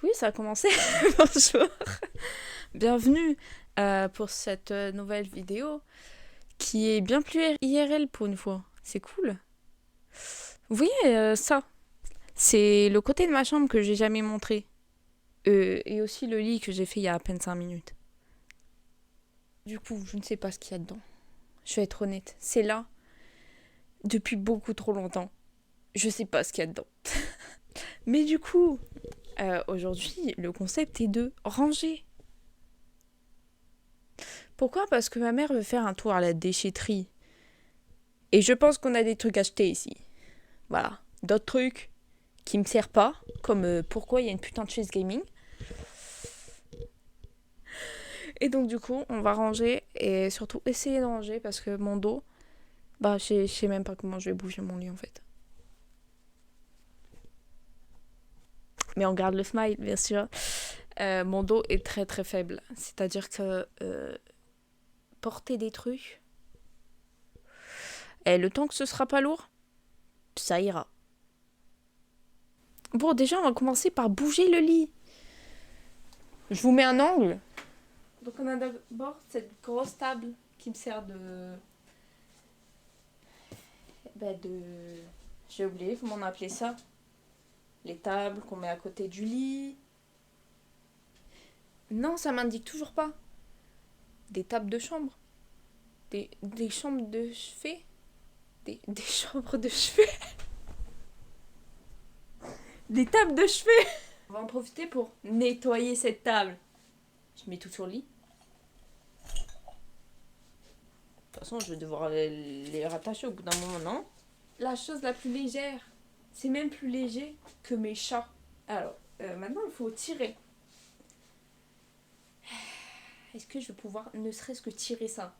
Oui, ça a commencé. Bonjour. Bienvenue pour cette nouvelle vidéo qui est bien plus IRL pour une fois. C'est cool. Vous voyez ça? C'est le côté de ma chambre que j'ai jamais montré. Et aussi le lit que j'ai fait il y a à peine 5 minutes. Du coup, je ne sais pas ce qu'il y a dedans. Je vais être honnête. C'est là depuis beaucoup trop longtemps. Je sais pas ce qu'il y a dedans. Mais du coup, aujourd'hui, le concept est de ranger. Pourquoi? Parce que ma mère veut faire un tour à la déchetterie. Et je pense qu'on a des trucs achetés ici. Voilà. D'autres trucs qui me servent pas, comme pourquoi il y a une putain de chaise gaming. Et donc du coup, on va ranger et surtout essayer de ranger parce que mon dos, bah je sais même pas comment je vais bouger mon lit en fait. Mais on garde le smile, bien sûr. Mon dos est très très faible. C'est-à-dire que porter des trucs, et le temps que ce sera pas lourd, ça ira. Bon, déjà, on va commencer par bouger le lit. Je vous mets un angle. Donc, on a d'abord cette grosse table qui me sert de. De. J'ai oublié comment on appelait ça. Les tables qu'on met à côté du lit. Non, ça m'indique toujours pas. Des tables de chambre. Des chambres de chevet. Des chambres de chevet. Des tables de chevet. On va en profiter pour nettoyer cette table. Je mets tout sur le lit. De toute façon, je vais devoir les rattacher au bout d'un moment, non? La chose la plus légère, c'est même plus léger que mes chats. Alors, maintenant, il faut tirer. Est-ce que je vais pouvoir ne serait-ce que tirer ça?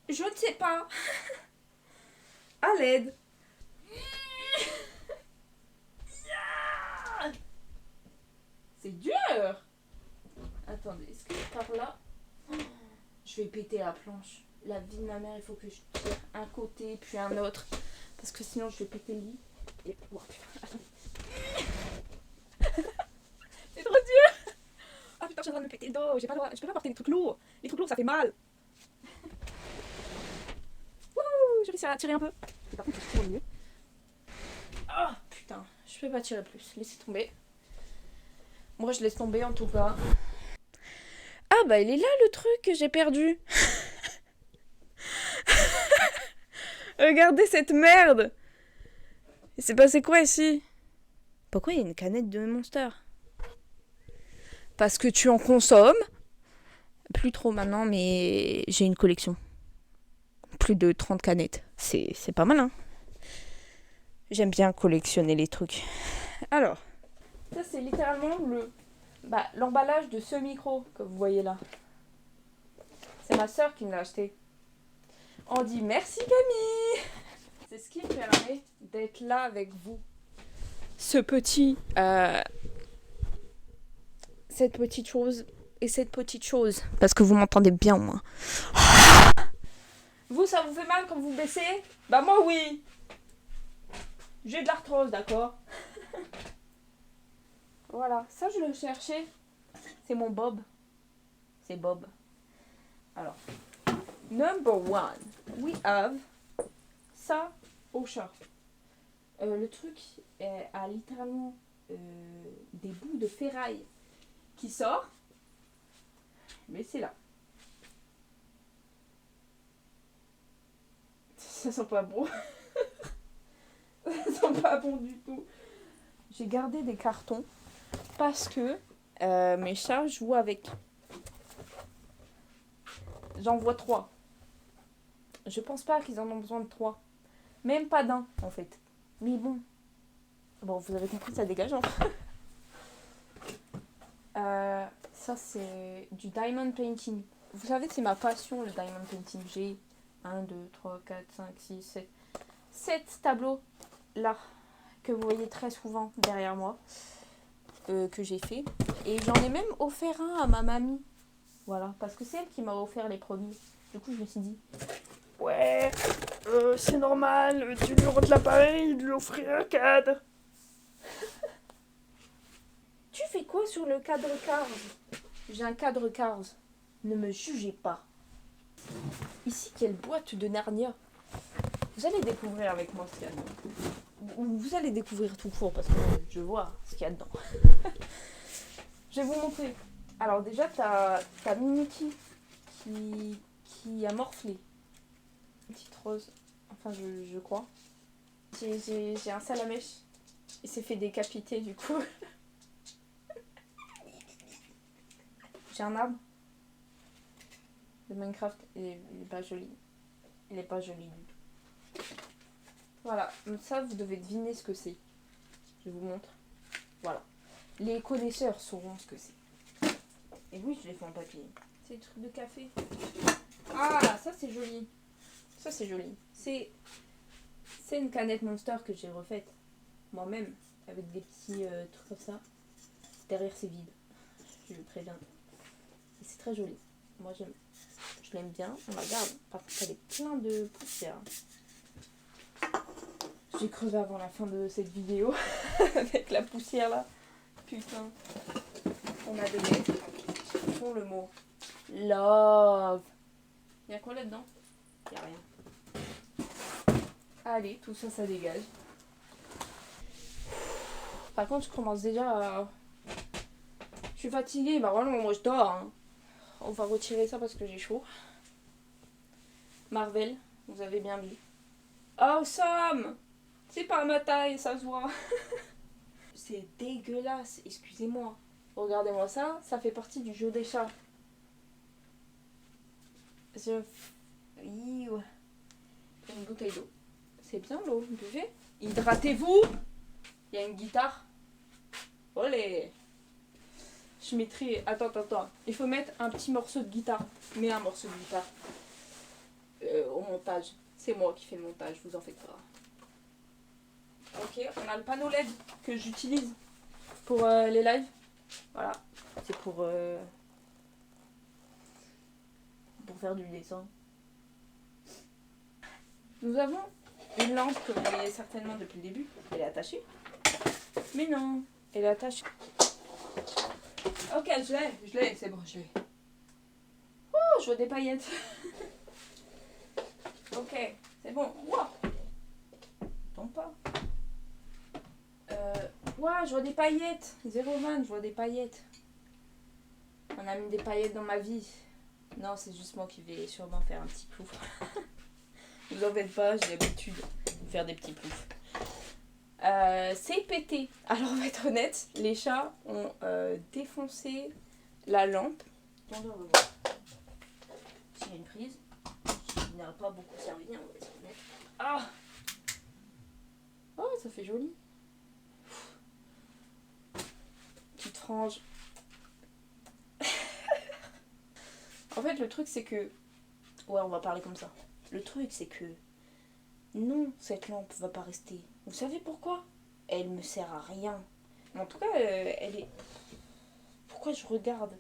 Je ne sais pas. À l'aide. C'est dur. Attendez, est-ce que par là... Je vais péter la planche. La vie de ma mère, il faut que je tire un côté puis un autre. Parce que sinon, je vais péter le lit. Et... Oh, putain, attends. C'est trop dur. Ah putain, je suis en train de me péter le dos. Je peux pas porter des trucs lourds. Les trucs lourds, ça fait mal. Wouhou, j'ai réussi à tirer un peu. Et par contre, je tire mieux. Ah putain, je peux pas tirer plus. Laissez tomber. Moi, je laisse tomber en tout cas. Ah bah, il est là le truc que j'ai perdu. Regardez cette merde. Il s'est passé quoi ici? Pourquoi il y a une canette de Monster? Parce que tu en consommes. Plus trop maintenant, mais j'ai une collection. Plus de 30 canettes. C'est pas mal, hein? J'aime bien collectionner les trucs. Alors, ça c'est littéralement l'emballage de ce micro que vous voyez là. C'est ma soeur qui me l'a acheté. On dit merci Camille. C'est ce qui me permet d'être là avec vous. Cette petite chose et cette petite chose. Parce que vous m'entendez bien au moins. Vous, ça vous fait mal quand vous baissez? Bah moi oui. J'ai de l'arthrose, d'accord. Voilà, ça je le cherchais. C'est mon Bob. C'est Bob. Alors, number one, we have ça au chat. Le truc a littéralement des bouts de ferraille qui sortent. Mais c'est là. Ça sent pas bon. Ça sent pas bon du tout. J'ai gardé des cartons parce que mes chats jouent avec. J'en vois 3. Je pense pas qu'ils en ont besoin de 3. Même pas d'un, en fait. Mais bon. Bon, vous avez compris, ça dégage, hein. Ça, c'est du diamond painting. Vous savez, c'est ma passion, le diamond painting. J'ai 1, 2, 3, 4, 5, 6, 7. 7 tableaux, là, que vous voyez très souvent derrière moi, que j'ai fait. Et j'en ai même offert un à ma mamie. Voilà, parce que c'est elle qui m'a offert les premiers. Du coup, je me suis dit, ouais, c'est normal, tu lui rends l'appareil, il lui offrir un cadre. Tu fais quoi? vois sur le cadre Cars. J'ai un cadre Cars. Ne me jugez pas. Ici, quelle boîte de Narnia. Vous allez découvrir avec moi ce qu'il y a dedans. Vous allez découvrir tout court parce que je vois ce qu'il y a dedans. Je vais vous montrer. Alors déjà, t'as Miniki qui a morflé. Une petite rose. Enfin, je crois. J'ai un salamèche. Il s'est fait décapiter du coup. J'ai un arbre de Minecraft et il est pas joli. Il est pas joli du tout. Voilà, ça vous devez deviner ce que c'est. Je vous montre. Voilà. Les connaisseurs sauront ce que c'est. Et oui, je l'ai fait en papier. C'est des trucs de café. Ah, ça c'est joli. Ça c'est joli. C'est une canette Monster que j'ai refaite moi-même avec des petits trucs comme ça. Derrière c'est vide. Je le préviens. Et c'est très joli. Moi j'aime. Je l'aime bien. On la garde. Par contre elle est plein de poussière. J'ai crevé avant la fin de cette vidéo avec la poussière là. Putain. On a des lettres qui font le mot love. Y'a quoi là-dedans? Y'a rien. Allez, tout ça, ça dégage. Par contre, je commence déjà à... Je suis fatiguée, bah voilà, moi je dors. Hein. On va retirer ça parce que j'ai chaud. Marvel, vous avez bien vu. Awesome! C'est pas ma taille, ça se voit. C'est dégueulasse, excusez-moi. Regardez-moi ça, ça fait partie du jeu des chats. Une bouteille d'eau. C'est bien l'eau, vous buvez. Hydratez-vous. Il y a une guitare. Olé. Je mettrai... Attends. Il faut mettre un petit morceau de guitare. Mets un morceau de guitare. Au montage. C'est moi qui fais le montage, vous en faites pas. Ok, on a le panneau LED que j'utilise pour les lives. Voilà. C'est pour faire du dessin. Nous avons une lampe que vous voyez certainement depuis le début. Elle est attachée. Mais non, elle est attachée. Ok, je l'ai, c'est bon, je l'ai. Oh, je vois des paillettes. Ok, c'est bon. Wow. Tombe pas. Wow, je vois des paillettes. Zéro man, je vois des paillettes. On a mis des paillettes dans ma vie. Non, c'est juste moi qui vais sûrement faire un petit plouf. Vous en faites pas, j'ai l'habitude de faire des petits ploufs. C'est pété. Alors, on va être honnête, les chats ont défoncé la lampe. Attendez, on va voir. S'il y a une prise, qui n'a pas beaucoup servi, on va essayer de mettre. Ah! Oh, ça fait joli. Petite frange. En fait, le truc, c'est que... Ouais, on va parler comme ça. Le truc, c'est que... Non, cette lampe va pas rester. Vous savez pourquoi? Elle me sert à rien. Mais en tout cas, elle est... Pourquoi je regarde?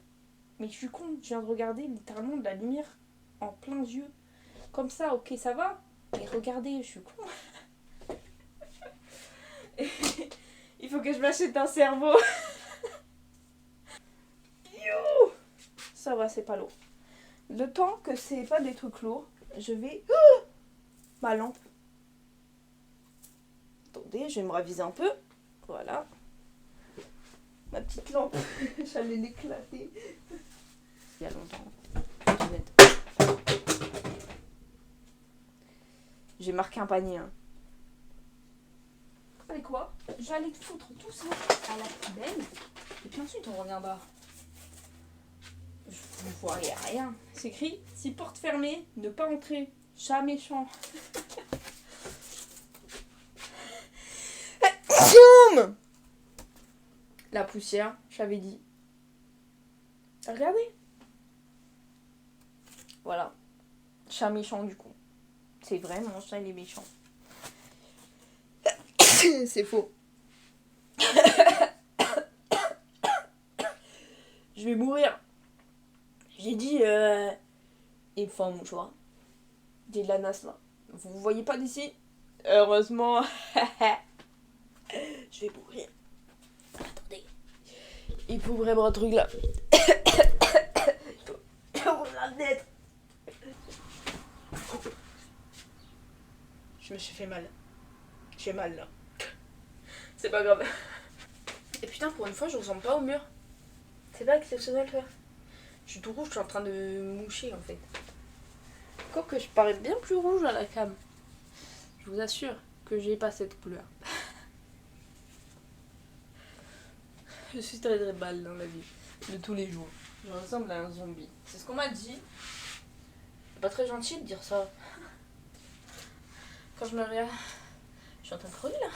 Mais je suis con, je viens de regarder littéralement de la lumière en plein yeux. Comme ça, ok, ça va. Mais regardez, je suis con. Il faut que je m'achète un cerveau. Yo, ça va, c'est pas lourd. Le temps que c'est pas des trucs lourds, je vais... ma lampe. Attendez, je vais me raviser un peu. Voilà. Ma petite lampe. J'allais l'éclater. Il y a longtemps. J'ai marqué un panier. Hein. Vous savez quoi? Je vais aller foutre tout ça à la poubelle. Et puis ensuite on reviendra. Je ne vois rien. C'est écrit, si porte fermée, ne pas entrer. Chat méchant. La poussière, j'avais dit. Regardez. Voilà. Chat méchant du coup. C'est vrai, mon chat il est méchant. C'est faux. Je vais mourir. J'ai dit il me faut un mouchoir. J'ai de la nasse là. Vous voyez pas d'ici? Heureusement. Je vais mourir. Attendez. Il faut vraiment un truc là. Je me suis fait mal. J'ai mal là. C'est pas grave. Et putain, pour une fois, je ressemble pas au mur. C'est pas exceptionnel, ça. Je suis tout rouge, je suis en train de me moucher en fait. Quoique je parais bien plus rouge à la cam. Je vous assure que j'ai pas cette couleur. Je suis très très mal dans la vie de tous les jours. Je ressemble à un zombie. C'est ce qu'on m'a dit. C'est pas très gentil de dire ça. Quand je me regarde, je suis en train de crever là.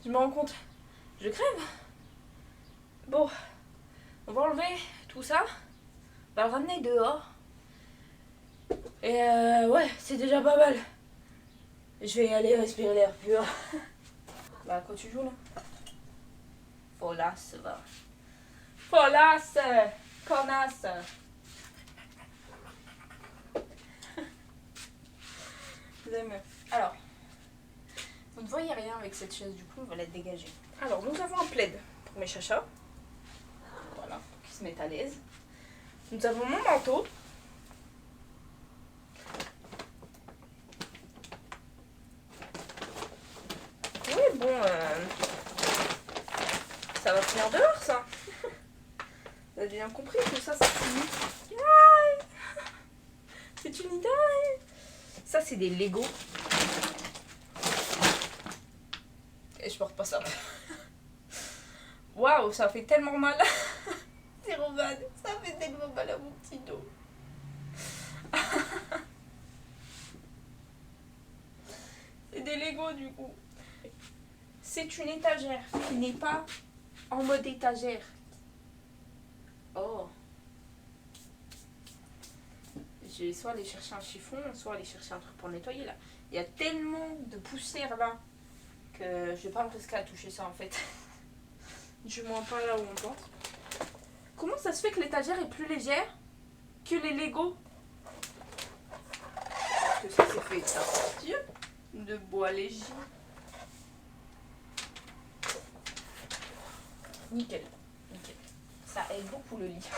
Je me rends compte, je crève. Bon, on va enlever tout ça. On va le ramener dehors. Et ouais, c'est déjà pas mal. Je vais aller respirer l'air pur. Bah, quand tu joues là. Folasse, va. Folasse, connasse. Vous aimez. Alors, vous ne voyez rien avec cette chaise, du coup, on va la dégager. Alors, nous avons un plaid pour mes chachas. Voilà, pour qu'ils se mettent à l'aise. Nous avons mon manteau. Oui, bon, ça va finir dehors, ça. Vous avez bien compris que ça, c'est une... C'est une idée. Ça, c'est des Lego. Et je porte pas ça. Waouh, ça fait tellement mal. C'est Roman, ça fait tellement mal à mon petit dos. C'est des Lego du coup. C'est une étagère qui n'est pas en mode étagère. Oh. Je vais soit aller chercher un chiffon, soit aller chercher un truc pour nettoyer là. Il y a tellement de poussière là que je vais pas me risquer à toucher ça en fait. Du moins pas là où on pense. Comment ça se fait que l'étagère est plus légère que les Lego? Parce que ça c'est fait à partir de bois léger. Nickel, nickel. Ça aide beaucoup le lit.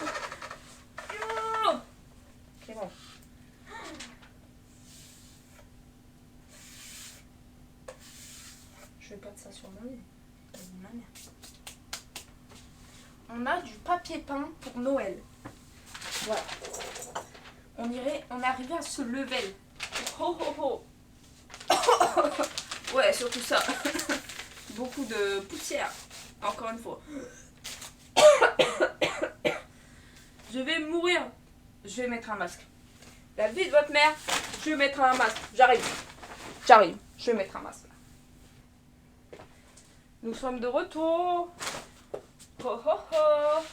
Ok bon. Je veux pas de ça sur mon lit. Ma mère. On a du papier peint pour Noël. Voilà. On est arrivé à ce level. Oh oh oh. Ouais, surtout ça. Beaucoup de poussière. Encore une fois. Je vais mourir. Je vais mettre un masque. La vie de votre mère, je vais mettre un masque. J'arrive. Je vais mettre un masque. Nous sommes de retour. Oh oh oh.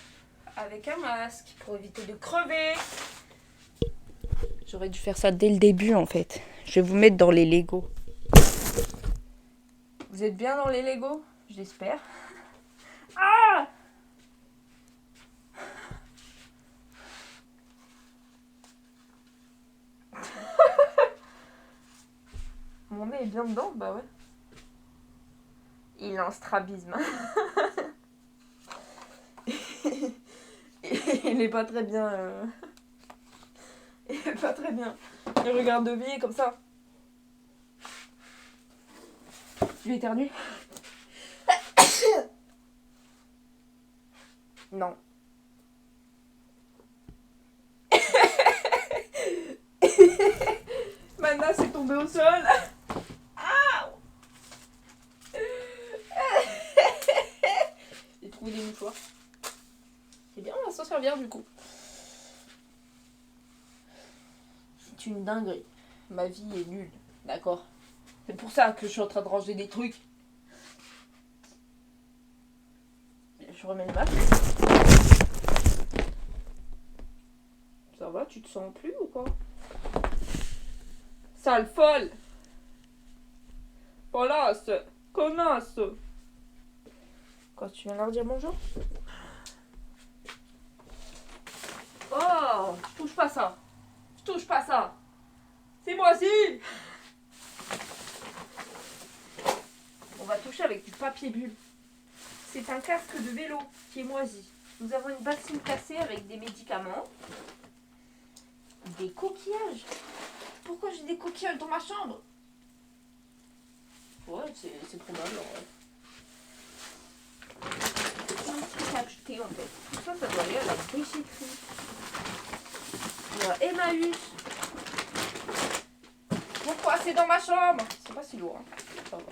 Avec un masque pour éviter de crever. J'aurais dû faire ça dès le début en fait. Je vais vous mettre dans les Lego. Vous êtes bien dans les Lego? J'espère. Ah! Mon nez est bien dedans? Bah ouais. Il a un strabisme. Il est pas très bien. Il est pas très bien. Il regarde de vie comme ça. Tu éternues? Non. Mana s'est tombée au sol. Ah! J'ai trouvé des mouchoirs. C'est bien, on va s'en servir du coup. C'est une dinguerie. Ma vie est nulle, d'accord? C'est pour ça que je suis en train de ranger des trucs. Je remets le masque. Ça va, tu te sens plus ou quoi? Sale folle! Folasse! Connasse! Quoi, tu viens leur dire bonjour? Oh! Je touche pas ça! Je touche pas ça! C'est moi-ci! On va toucher avec du papier bulle. C'est un casque de vélo qui est moisi. Nous avons une bassine cassée avec des médicaments. Des coquillages. Pourquoi j'ai des coquillages dans ma chambre? Ouais, c'est probable en vrai. Un petit sac thé en fait. Tout ça, ça doit aller à la déchetterie. Il y a Emmaüs. Pourquoi c'est dans ma chambre? C'est pas si lourd. Hein. Ça va.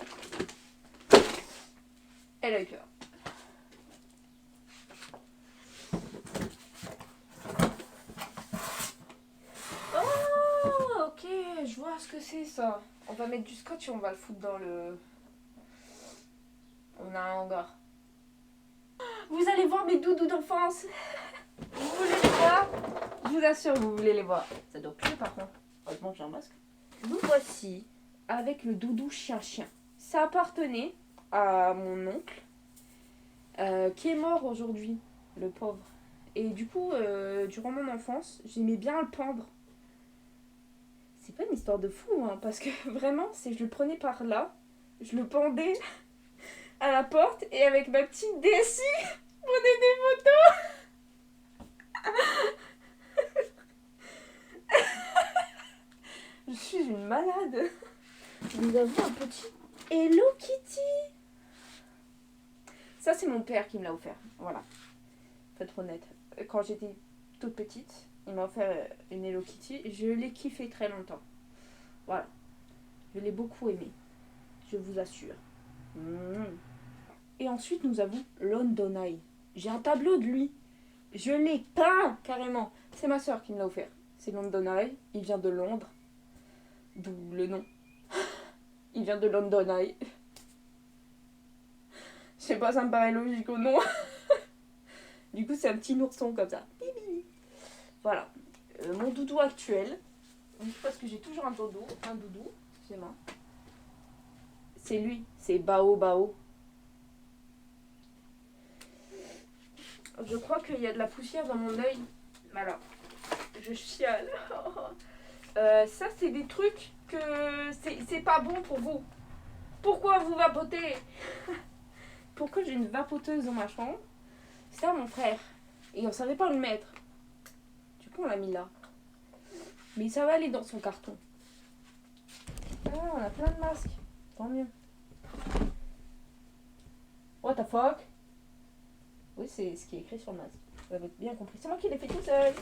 Elle a eu peur. Oh, ok, je vois ce que c'est ça. On va mettre du scotch et on va le foutre dans le... On a un hangar. Vous allez voir mes doudous d'enfance. Vous voulez les voir? Je vous assure, vous voulez les voir. Ça doit puer par contre. Heureusement que j'ai un masque. Nous voici avec le doudou chien-chien. Ça appartenait à mon oncle qui est mort aujourd'hui, le pauvre. Et du coup, durant mon enfance, j'aimais bien le pendre. C'est pas une histoire de fou, hein, parce que vraiment, je le prenais par là, je le pendais à la porte et avec ma petite DSI, je prenais des photos. Je suis une malade. Nous avons un petit Hello Kitty. Ça, c'est mon père qui me l'a offert. Voilà. Faut être honnête. Quand j'étais toute petite, il m'a offert une Hello Kitty. Je l'ai kiffé très longtemps. Voilà. Je l'ai beaucoup aimé. Je vous assure. Et ensuite, nous avons London Eye. J'ai un tableau de lui. Je l'ai peint carrément. C'est ma soeur qui me l'a offert. C'est London Eye. Il vient de Londres. D'où le nom. Il vient de London Eye. Je sais pas, ça me paraît logique au nom. Du coup, c'est un petit ourson comme ça. Voilà. Mon doudou actuel. Parce que j'ai toujours un doudou. C'est moi. C'est lui. C'est Bao Bao. Je crois qu'il y a de la poussière dans mon œil. Voilà. Je chiale. Ça, c'est des trucs que c'est pas bon pour vous. Pourquoi vous vapotez? Pourquoi j'ai une vapoteuse dans ma chambre? C'est à mon frère. Et on savait pas où le mettre. Du coup, on l'a mis là. Mais ça va aller dans son carton. Ah, on a plein de masques. Tant mieux. What the fuck? Oui, c'est ce qui est écrit sur le masque. Vous avez bien compris. C'est moi qui l'ai fait tout seul.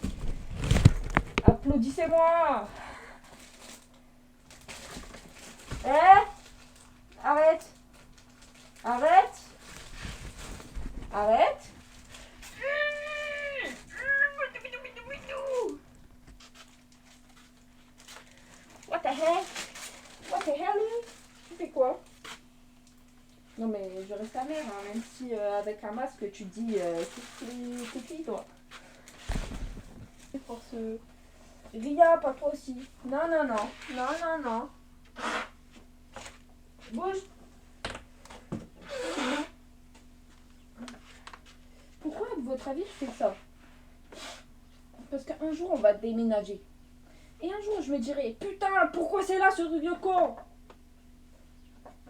Applaudissez-moi. Arrête. Arrête. Arrête. What the heck? What the hell? Tu fais quoi? Non mais je reste ta mère, hein, même si avec un masque tu dis t'es qui toi? Force. Ria, pas toi aussi. Non, non, non. Non, non, non. Bouge. Pourquoi, à votre avis, je fais ça? Parce qu'un jour, on va déménager. Et un jour, je me dirai, putain, pourquoi c'est là ce truc de con?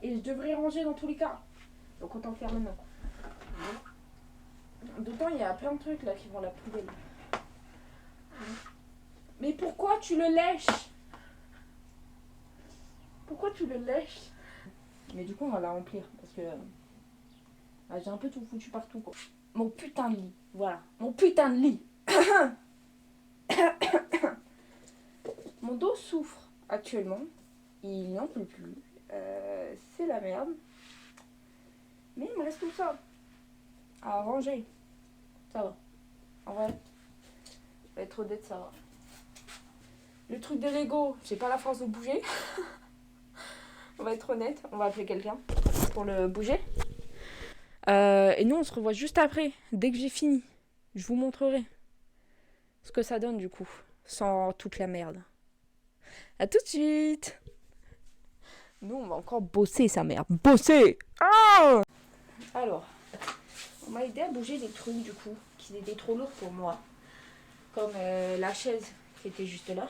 Et je devrais ranger dans tous les cas. Donc autant le faire maintenant. D'autant, il y a plein de trucs là qui vont à la poubelle. Mais pourquoi tu le lèches? Pourquoi tu le lèches? Mais du coup, on va la remplir parce que j'ai un peu tout foutu partout, quoi. Mon putain de lit. Voilà. Mon putain de lit. Mon dos souffre actuellement. Il n'en peut plus. C'est la merde. Mais il me reste tout ça à ranger. Ça va. En vrai, je vais être honnête, ça va. Le truc des Lego, j'ai pas la force de bouger. On va être honnête, on va appeler quelqu'un pour le bouger. Et nous, on se revoit juste après, dès que j'ai fini. Je vous montrerai ce que ça donne du coup, sans toute la merde. À tout de suite. Nous, on va encore bosser sa mère. Bosser. Ah. Alors, on m'a aidé à bouger des trucs du coup, qui étaient trop lourds pour moi. Comme la chaise qui était juste là.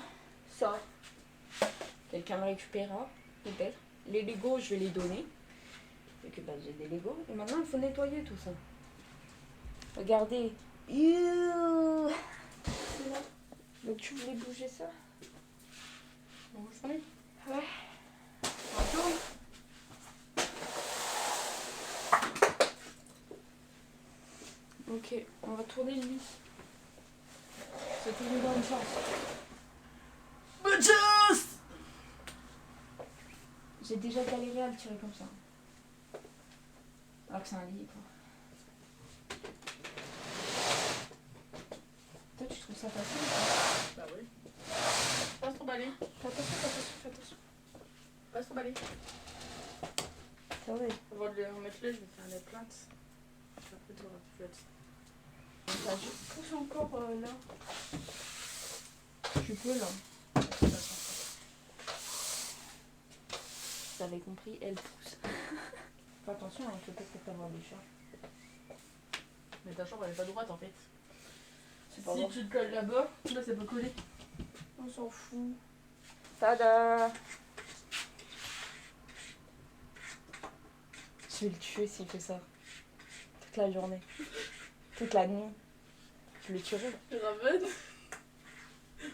Ça, quelqu'un me récupérera, peut-être. Les Lego, je vais les donner. Et que bah, j'ai des Lego. Et maintenant, il faut nettoyer tout ça. Regardez. Youh. C'est là. Donc tu voulais bouger ça? On bouge pas. Ouais. On tourne. Ok, on va tourner le lit. C'est tout une bonne chance. Bonne chance. J'ai déjà galéré à le tirer comme ça. Alors que c'est un lit, quoi. Toi, tu trouves ça facile? Bah oui. Passe ton balai. Fais attention, fais attention, fais attention. Passe ton balai. Ça va. Avant de les remettre là, je vais faire les plaintes. Après, tu auras plus là-dessus. Bah, je pousse encore là. Tu peux là. Vous avez compris, elle pousse. Fais attention, il faut peut-être avoir des chats. Mais ta chambre elle est pas droite en fait. C'est pas Si grave. tu te colles là-bas, là c'est pas collé. On s'en fout. Tada! Je vais le tuer s'il fait ça. Toute la journée. Toute la nuit. Je le tuerai. Tu ramènes.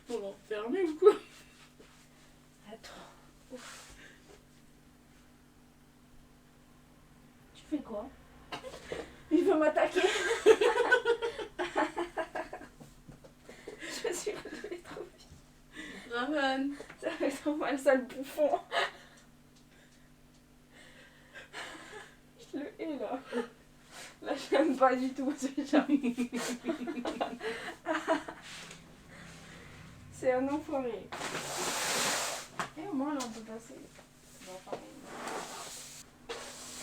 On va enfermer ou quoi? Attends. Ouf. Tu fais quoi? Il veut m'attaquer. Je suis relevée trop vite. Ramène. Ça fait trop mal, ça, le bouffon. Je le hais là. Là, je l'aime pas du tout, ce chat. C'est un enfoiré. Et au moins, là, on peut passer. L'enfoiré.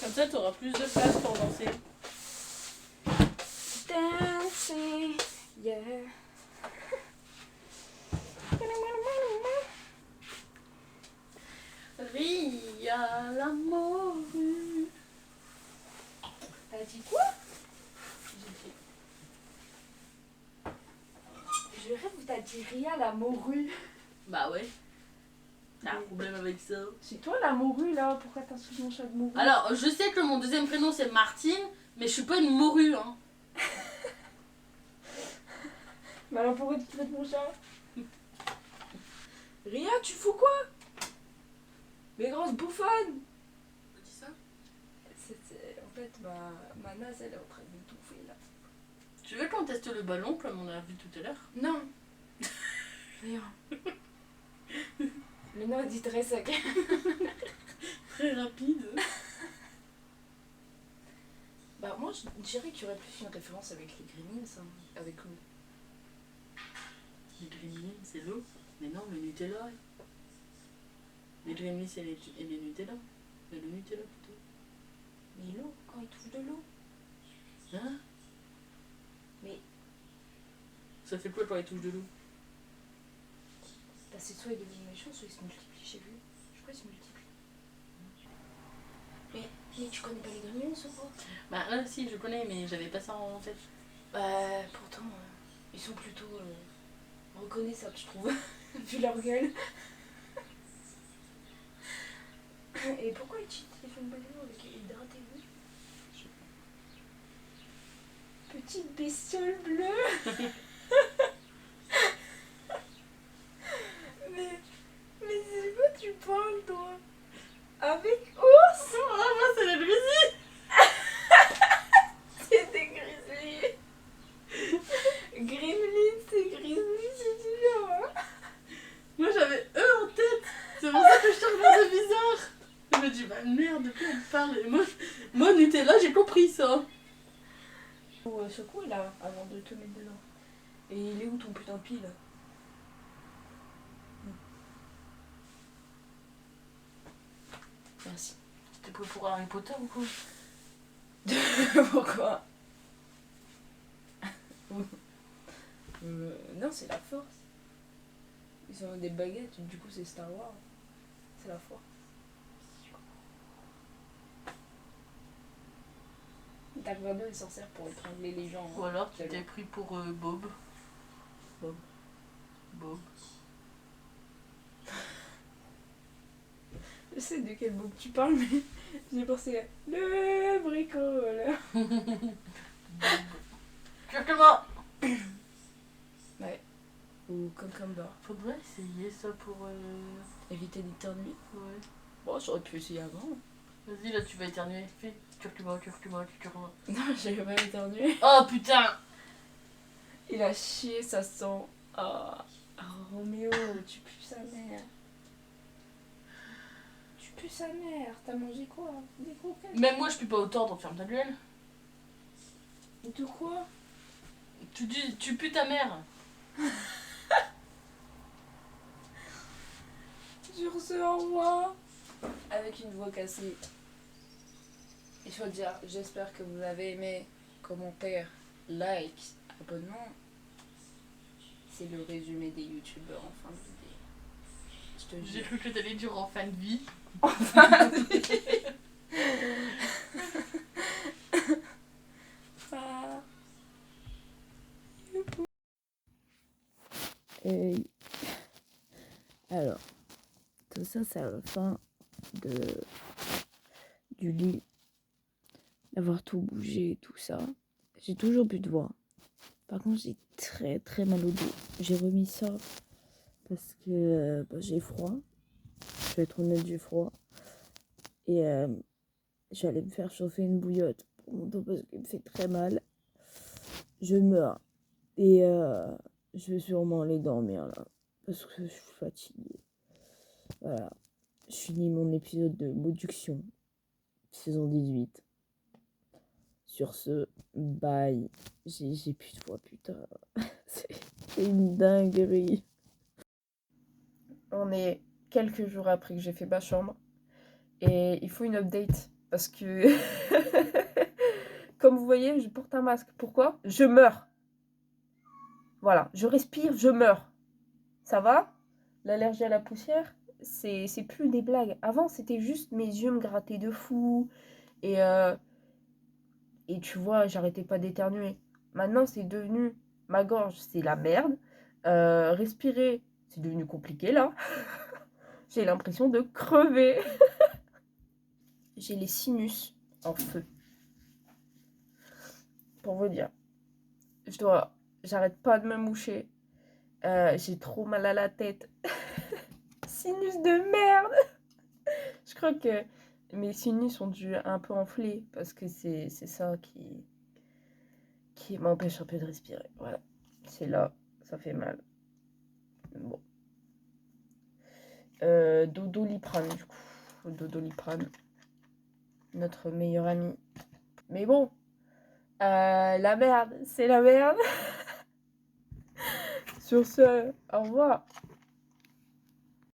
Comme ça, tu auras plus de place pour danser. Dancing, yeah. Ria, l'amour. T'as dit quoi? Je rêve où t'as dit Ria la morue. Bah ouais. T'as un problème avec ça. C'est toi la morue là, pourquoi t'as sous mon chat de morue? Alors, je sais que mon deuxième prénom c'est Martine, mais je suis pas une morue, hein. Mais alors pourquoi tu traites mon chat? Ria, tu fous quoi? Mais grosse bouffonne! Dis ça. En fait, ma naze elle est en train de m'étouffer là. Tu veux qu'on teste le ballon comme on a vu tout à l'heure? Non! Rien. Le nom dit très sec. Très rapide. Bah moi je dirais qu'il y aurait plus une référence avec les Gremlins, hein, avec l'eau. Les gremlins, c'est l'eau. Mais non, le Nutella. Les gremlins, c'est les Nutella. Mais le Nutella plutôt. Mais l'eau, quand il touche de l'eau. Hein? Mais Ça fait quoi quand il touche de l'eau? bah, c'est soit il devient méchant, soit il se multiplie, j'ai vu. Je crois qu'il se multiplie. Mais tu connais pas les Gremlins ou quoi? Bah là, si, je connais, mais j'avais pas ça en tête. Bah pourtant, ils sont plutôt reconnaissables je trouve, vu leur gueule. Et pourquoi ils font une bonne vidéo avec hydratez-vous? Petite bestiole bleue. mais c'est quoi tu parles toi? Avec ours? Ah, moi, c'est les grizzlies! C'est des grizzlies. Gremlins, c'est grizzlies, c'est différent. Moi, j'avais eux en tête! C'est pour ça que je te regardais bizarre! Je me dis, bah merde, de quoi elle parle? Et moi, Nutella, j'ai compris ça! Secoue là, avant de te mettre dedans. Et il est où ton putain de pile? Merci. T'es pris pour Harry Potter ou quoi? Pourquoi? Non, c'est la force. Ils ont des baguettes, du coup c'est Star Wars. C'est la force. Dark Vador est sorcière pour étrangler les gens. Ou alors, tu C'est t'es bon. pris pour Bob. Bob. Je sais de quel book tu parles, mais j'ai pensé à le bricoleur. Curcuma. Ouais. Ou cucumber. Faudrait essayer ça pour Éviter d'éternuer. Ouais. Bon, j'aurais pu essayer avant. Vas-y, là tu vas éternuer. Fais curcuma, curcuma, curcuma. Non, j'avais pas éternué. Oh putain. Il a chié, ça sent. Oh, Roméo, tu pues sa mère. Tu pues sa mère. T'as mangé quoi? Des croquettes? Même moi je pue pas autant, donc ferme ta gueule. De quoi? Tu pues ta mère. Sur ce, au revoir. Avec une voix cassée. Il faut dire, j'espère que vous avez aimé. Commentaire, like, abonnement. C'est le résumé des youtubeurs en fin de vidéo. Je te J'ai jure. cru que t'allais dire en fin de vie. Ah. Alors, tout ça, c'est à la fin du lit. D'avoir tout bougé, tout ça. J'ai toujours plus de voix. Par contre, j'ai très très mal au dos. J'ai remis ça parce que j'ai froid. Je vais être honnête, j'ai froid. Et j'allais me faire chauffer une bouillotte pour mon dos parce qu'il me fait très mal. Je meurs. Et je vais sûrement aller dormir là. Parce que je suis fatiguée. Voilà. Je finis mon épisode de Moduction. Saison 18. Sur ce, bye. J'ai plus de voix, putain. C'est une dinguerie. On est quelques jours après que j'ai fait ma chambre. Et il faut une update. Parce que, comme vous voyez, je porte un masque. Pourquoi? Je meurs. Voilà, je respire, je meurs. Ça va? L'allergie à la poussière, c'est plus des blagues. Avant, c'était juste mes yeux me grattaient de fou. Et tu vois, j'arrêtais pas d'éternuer. Maintenant, c'est devenu... Ma gorge, c'est la merde. Respirer, c'est devenu compliqué, là. J'ai l'impression de crever. J'ai les sinus en feu. Pour vous dire. J'arrête pas de me moucher. J'ai trop mal à la tête. Sinus de merde. Je crois que mes sinus ont dû un peu enfler. Parce que c'est ça qui m'empêche un peu de respirer. Voilà. C'est là. Ça fait mal. Bon. Dodoliprane, du coup. Dodoliprane. Notre meilleur ami. Mais bon. La merde. C'est la merde. Sur ce, au revoir.